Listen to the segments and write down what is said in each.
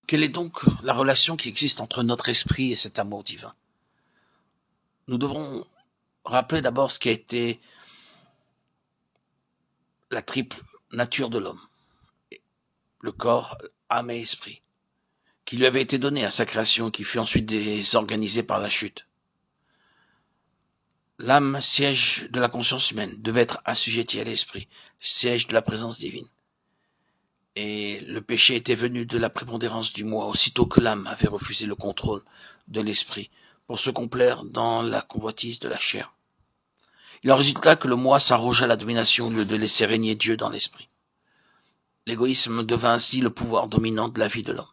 Quelle est donc la relation qui existe entre notre esprit et cet amour divin? Nous devrons rappeler d'abord ce qui a été la triple nature de l'homme, le corps, âme et esprit, qui lui avait été donné à sa création, qui fut ensuite désorganisée par la chute. L'âme, siège de la conscience humaine, devait être assujettie à l'esprit, siège de la présence divine. Et le péché était venu de la prépondérance du moi, aussitôt que l'âme avait refusé le contrôle de l'esprit, pour se complaire dans la convoitise de la chair. Il en résulta que le moi s'arrogea la domination au lieu de laisser régner Dieu dans l'esprit. L'égoïsme devint ainsi le pouvoir dominant de la vie de l'homme.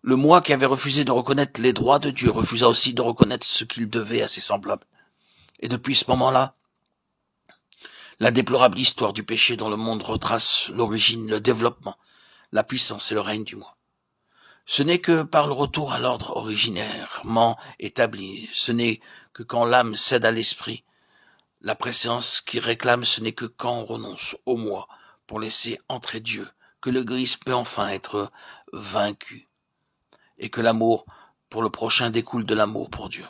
Le moi qui avait refusé de reconnaître les droits de Dieu refusa aussi de reconnaître ce qu'il devait à ses semblables. Et depuis ce moment-là, la déplorable histoire du péché dont le monde retrace l'origine, le développement, la puissance et le règne du moi. Ce n'est que par le retour à l'ordre originairement établi, ce n'est que quand l'âme cède à l'esprit, la préséance qui réclame, ce n'est que quand on renonce au moi pour laisser entrer Dieu, que l'égoïsme peut enfin être vaincu, et que l'amour pour le prochain découle de l'amour pour Dieu.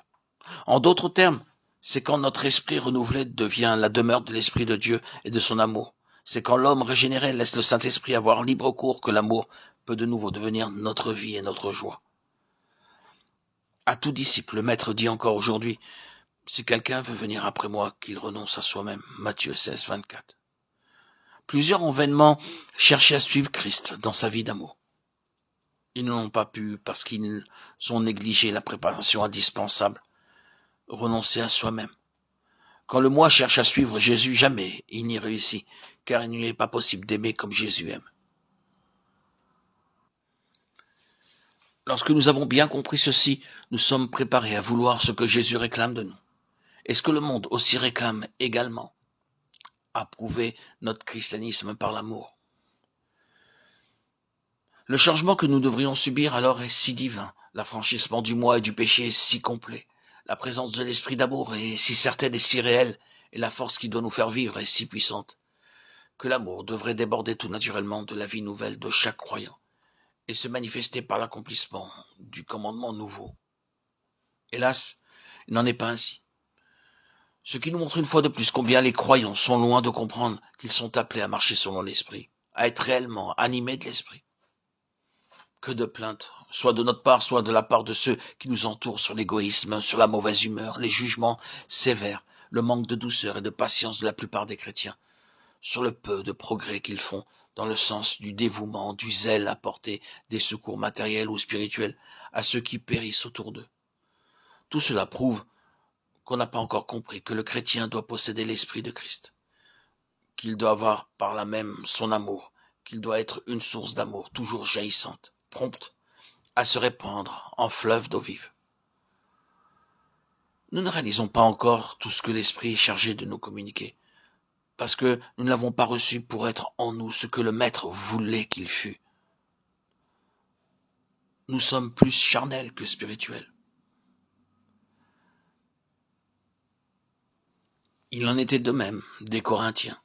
En d'autres termes, c'est quand notre esprit renouvelé devient la demeure de l'esprit de Dieu et de son amour. C'est quand l'homme régénéré laisse le Saint-Esprit avoir libre cours que l'amour peut de nouveau devenir notre vie et notre joie. À tout disciple, le Maître dit encore aujourd'hui, si quelqu'un veut venir après moi, qu'il renonce à soi-même. Matthieu 16, 24. Plusieurs ont vainement cherché à suivre Christ dans sa vie d'amour. Ils n'ont pas pu parce qu'ils ont négligé la préparation indispensable, renoncer à soi-même. Quand le moi cherche à suivre Jésus, jamais il n'y réussit, car il n'est pas possible d'aimer comme Jésus aime. Lorsque nous avons bien compris ceci, nous sommes préparés à vouloir ce que Jésus réclame de nous. Et ce que le monde aussi réclame également, approuver notre christianisme par l'amour. Le changement que nous devrions subir alors est si divin, l'affranchissement du moi et du péché est si complet, la présence de l'esprit d'amour est si certaine et si réelle, et la force qui doit nous faire vivre est si puissante, que l'amour devrait déborder tout naturellement de la vie nouvelle de chaque croyant, et se manifester par l'accomplissement du commandement nouveau. Hélas, il n'en est pas ainsi. Ce qui nous montre une fois de plus combien les croyants sont loin de comprendre qu'ils sont appelés à marcher selon l'esprit, à être réellement animés de l'esprit. Que de plaintes, soit de notre part, soit de la part de ceux qui nous entourent sur l'égoïsme, sur la mauvaise humeur, les jugements sévères, le manque de douceur et de patience de la plupart des chrétiens, sur le peu de progrès qu'ils font dans le sens du dévouement, du zèle à porter des secours matériels ou spirituels à ceux qui périssent autour d'eux. Tout cela prouve qu'on n'a pas encore compris que le chrétien doit posséder l'esprit de Christ, qu'il doit avoir par là même son amour, qu'il doit être une source d'amour toujours jaillissante, prompte à se répandre en fleuve d'eau vive. Nous ne réalisons pas encore tout ce que l'Esprit est chargé de nous communiquer, parce que nous ne l'avons pas reçu pour être en nous ce que le Maître voulait qu'il fût. Nous sommes plus charnels que spirituels. Il en était de même des Corinthiens.